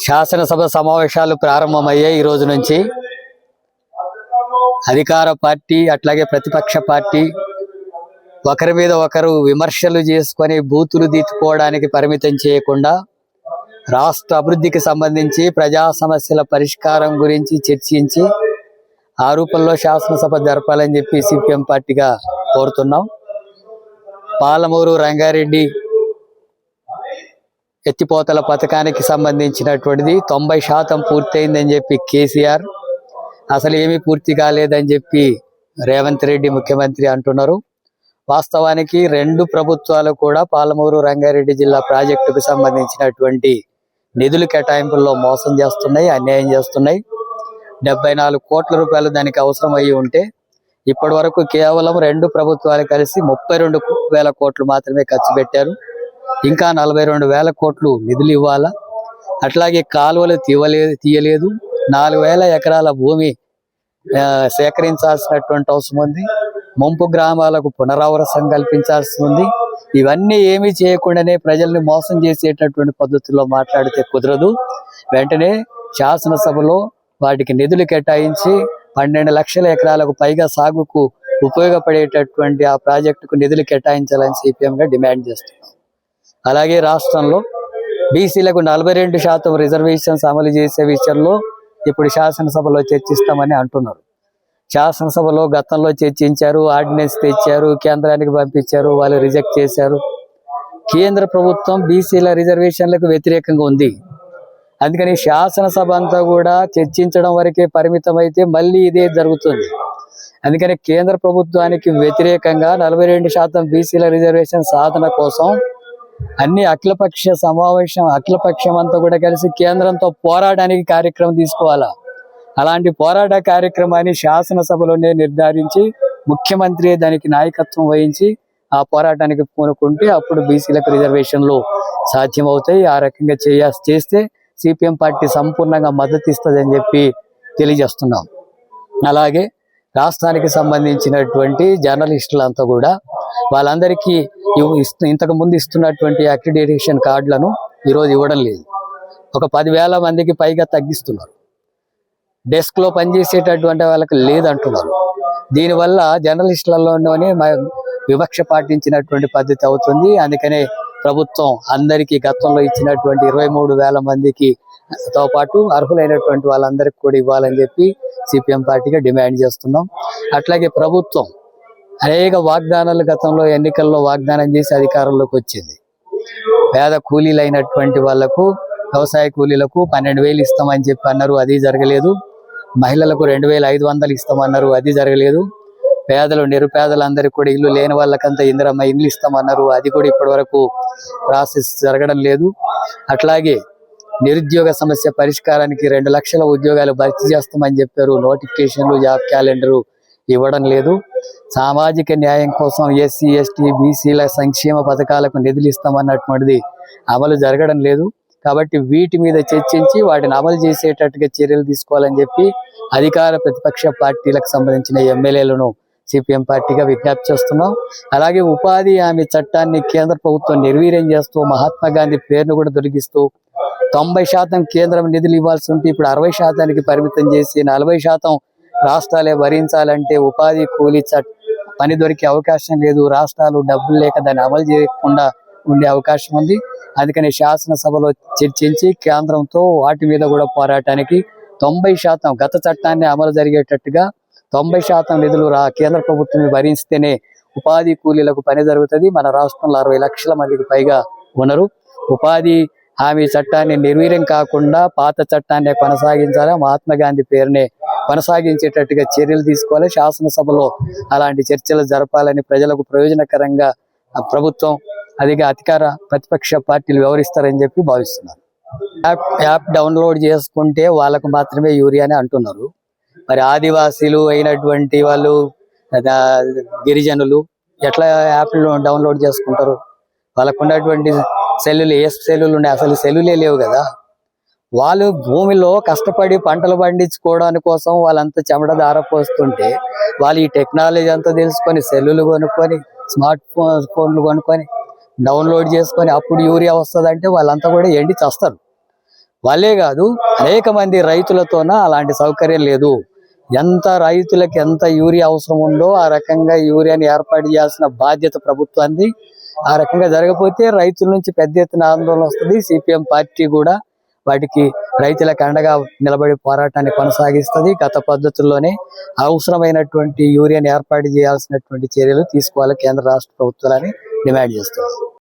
శాసనసభ సమావేశాలు ప్రారంభమయ్యాయి. ఈ రోజు నుంచి అధికార పార్టీ అట్లాగే ప్రతిపక్ష పార్టీ ఒకరి మీద ఒకరు విమర్శలు చేసుకొని బూతులు తీర్చుకోవడానికి పరిమితం చేయకుండా రాష్ట్ర అభివృద్ధికి సంబంధించి ప్రజా సమస్యల పరిష్కారం గురించి చర్చించి ఆ రూపంలో శాసనసభ జరపాలని చెప్పి సిపిఎం పార్టీగా కోరుతున్నాం. పాలమూరు రంగారెడ్డి ఎత్తిపోతల పథకానికి సంబంధించినటువంటిది 90% పూర్తయిందని చెప్పి కేసీఆర్, అసలు ఏమీ పూర్తి కాలేదని చెప్పి రేవంత్ రెడ్డి ముఖ్యమంత్రి అంటున్నారు. వాస్తవానికి రెండు ప్రభుత్వాలు కూడా పాలమూరు రంగారెడ్డి జిల్లా ప్రాజెక్టుకు సంబంధించినటువంటి నిధులు కేటాయింపుల్లో మోసం చేస్తున్నాయి, అన్యాయం చేస్తున్నాయి. 74 కోట్ల రూపాయలు దానికి అవసరం అయ్యి ఉంటే ఇప్పటి వరకు కేవలం రెండు ప్రభుత్వాలు కలిసి 32,000 కోట్లు మాత్రమే ఖర్చు పెట్టారు. ఇంకా 42,000 కోట్లు నిధులు ఇవ్వాలా. అట్లాగే కాలువలు తీయలేదు. 4,000 ఎకరాల భూమి సేకరించాల్సినటువంటి అవసరం ఉంది. ముంపు గ్రామాలకు పునరావాసం కల్పించాల్సి ఉంది. ఇవన్నీ ఏమీ చేయకుండానే ప్రజల్ని మోసం చేసేటటువంటి పద్ధతుల్లో మాట్లాడితే కుదరదు. వెంటనే శాసనసభలో వాటికి నిధులు కేటాయించి 12 లక్షల ఎకరాలకు పైగా సాగుకు ఉపయోగపడేటటువంటి ఆ ప్రాజెక్టుకు నిధులు కేటాయించాలని సిపిఎంగా డిమాండ్ చేస్తున్నాం. అలాగే రాష్ట్రంలో బీసీలకు 42% రిజర్వేషన్స్ అమలు చేసే విషయంలో ఇప్పుడు శాసనసభలో చర్చిస్తామని అంటున్నారు. శాసనసభలో గతంలో చర్చించారు, ఆర్డినెన్స్ తెచ్చారు, కేంద్రానికి పంపించారు, వాళ్ళు రిజెక్ట్ చేశారు. కేంద్ర ప్రభుత్వం బీసీల రిజర్వేషన్లకు వ్యతిరేకంగా ఉంది. అందుకని శాసనసభ అంతా కూడా చర్చించడం వరకే పరిమితం అయితే మళ్ళీ ఇదే జరుగుతుంది. అందుకని కేంద్ర ప్రభుత్వానికి వ్యతిరేకంగా 42% బీసీల రిజర్వేషన్ సాధన కోసం అన్ని అఖిలపక్షం అంతా కూడా కలిసి కేంద్రంతో పోరాటానికి కార్యక్రమం తీసుకోవాలా. అలాంటి పోరాట కార్యక్రమాన్ని శాసనసభలోనే నిర్ధారించి ముఖ్యమంత్రి దానికి నాయకత్వం వహించి ఆ పోరాటానికి పూనుకుంటే అప్పుడు బీసీలకు రిజర్వేషన్లు సాధ్యమవుతాయి. ఆ రకంగా చేస్తే సిపిఎం పార్టీ సంపూర్ణంగా మద్దతు ఇస్తుందని చెప్పి తెలియజేస్తున్నాం. అలాగే రాష్ట్రానికి సంబంధించినటువంటి జర్నలిస్టులంతా కూడా వాళ్ళందరికీ ఇంతకు ముందు ఇస్తున్నటువంటి అక్రిడిటేషన్ కార్డులను ఈరోజు ఇవ్వడం లేదు. ఒక 10,000 మందికి పైగా తగ్గిస్తున్నారు. డెస్క్ లో పనిచేసేటటువంటి వాళ్ళకి లేదంటున్నారు. దీనివల్ల జర్నలిస్టులలోనే వివక్ష పాటించినటువంటి పద్ధతి అవుతుంది. అందుకనే ప్రభుత్వం అందరికీ గతంలో ఇచ్చినటువంటి 23,000 మందికి తో పాటు అర్హులైనటువంటి వాళ్ళందరికీ కూడా ఇవ్వాలని చెప్పి సిపిఎం పార్టీగా డిమాండ్ చేస్తున్నాం. అట్లాగే ప్రభుత్వం అనేక వాగ్దానాలు గతంలో ఎన్నికల్లో వాగ్దానం చేసి అధికారంలోకి వచ్చింది. పేద కూలీలైనటువంటి వాళ్లకు, వ్యవసాయ కూలీలకు 12,000 ఇస్తామని చెప్పి అన్నారు, అది జరగలేదు. మహిళలకు 2,500 ఇస్తామన్నారు, అది జరగలేదు. నిరుపేదలందరికీ కూడా ఇల్లు లేని వాళ్ళకంతా ఇందిరమ్మ ఇల్లు ఇస్తామన్నారు, అది కూడా ఇప్పటి వరకు ప్రాసెస్ జరగడం లేదు. అట్లాగే నిరుద్యోగ సమస్య పరిష్కారానికి 2 లక్షల ఉద్యోగాలు భర్తీ చేస్తామని చెప్పారు, నోటిఫికేషన్లు, జాబ్ క్యాలెండరు ఇవ్వడం లేదు. సామాజిక న్యాయం కోసం ఎస్సీ, ఎస్టీ, బీసీల సంక్షేమ పథకాలకు నిధులు ఇస్తామన్నటువంటిది అమలు జరగడం లేదు. కాబట్టి వీటి మీద చర్చించి వాటిని అమలు చేసేటట్టుగా చర్యలు తీసుకోవాలని చెప్పి అధికార ప్రతిపక్ష పార్టీలకు సంబంధించిన ఎమ్మెల్యేలను సిపిఎం పార్టీగా విజ్ఞప్తి చేస్తున్నాం. అలాగే ఉపాధి హామీ చట్టాన్ని కేంద్ర ప్రభుత్వం నిర్వీర్యం చేస్తూ మహాత్మా గాంధీ పేరును కూడా దొరికిస్తూ 90% కేంద్రం నిధులు ఇవ్వాల్సి ఉంటే ఇప్పుడు 60%కి పరిమితం చేసి 40% రాష్ట్రాలే భరించాలంటే ఉపాధి కూలీ పని దొరికే అవకాశం లేదు. రాష్ట్రాలు డబ్బులు లేక దాన్ని అమలు చేయకుండా ఉండే అవకాశం ఉంది. అందుకని శాసనసభలో చర్చించి కేంద్రంతో వాటి మీద కూడా పోరాటానికి 90% గత చట్టాన్ని అమలు జరిగేటట్టుగా 90% నిధులు కేంద్ర ప్రభుత్వం భరిస్తేనే ఉపాధి కూలీలకు పని జరుగుతుంది. మన రాష్ట్రంలో 60 లక్షల మందికి పైగా ఉన్నారు. ఉపాధి హామీ చట్టాన్ని నిర్వీర్యం కాకుండా పాత చట్టాన్ని కొనసాగించాలా, మహాత్మా గాంధీ పేరునే కొనసాగించేటట్టుగా చర్యలు తీసుకోవాలి. శాసనసభలో అలాంటి చర్చలు జరపాలని, ప్రజలకు ప్రయోజనకరంగా ప్రభుత్వం అధికార ప్రతిపక్ష పార్టీలు వ్యవహరిస్తారని చెప్పి భావిస్తున్నారు. యాప్ డౌన్లోడ్ చేసుకుంటే వాళ్ళకు మాత్రమే యూరియాని అంటున్నారు. మరి ఆదివాసీలు అయినటువంటి వాళ్ళు, గిరిజనులు ఎట్లా యాప్లు డౌన్లోడ్ చేసుకుంటారు? వాళ్ళకు ఉన్నటువంటి సెల్లులు ఏ సెల్లులు ఉన్నాయి? అసలు సెల్లులే లేవు కదా. వాళ్ళు భూమిలో కష్టపడి పంటలు పండించుకోవడానికి కోసం వాళ్ళంతా చెమట దారపోస్తుంటే వాళ్ళు ఈ టెక్నాలజీ అంతా తెలుసుకొని సెల్లులు కొనుక్కొని, స్మార్ట్ ఫోన్లు కొనుక్కొని, డౌన్లోడ్ చేసుకొని అప్పుడు యూరియా వస్తుంది అంటే వాళ్ళంతా కూడా ఎండి చేస్తారు. వాళ్ళే కాదు అనేక మంది రైతులతోన అలాంటి సౌకర్యం లేదు. ఎంత రైతులకు ఎంత యూరియా అవసరం ఉందో ఆ రకంగా యూరియాని ఏర్పాటు చేయాల్సిన బాధ్యత ప్రభుత్వానికి. ఆ రకంగా జరగకపోతే రైతుల నుంచి పెద్ద ఎత్తున ఆందోళన వస్తుంది. సిపిఎం పార్టీ కూడా వాటికి రైతులకు అండగా నిలబడి పోరాటాన్ని కొనసాగిస్తుంది. గత పద్ధతుల్లోనే అవసరమైనటువంటి యూరియాని ఏర్పాటు చేయాల్సినటువంటి చర్యలు తీసుకోవాలి కేంద్ర రాష్ట్ర ప్రభుత్వాలని డిమాండ్ చేస్తుంది.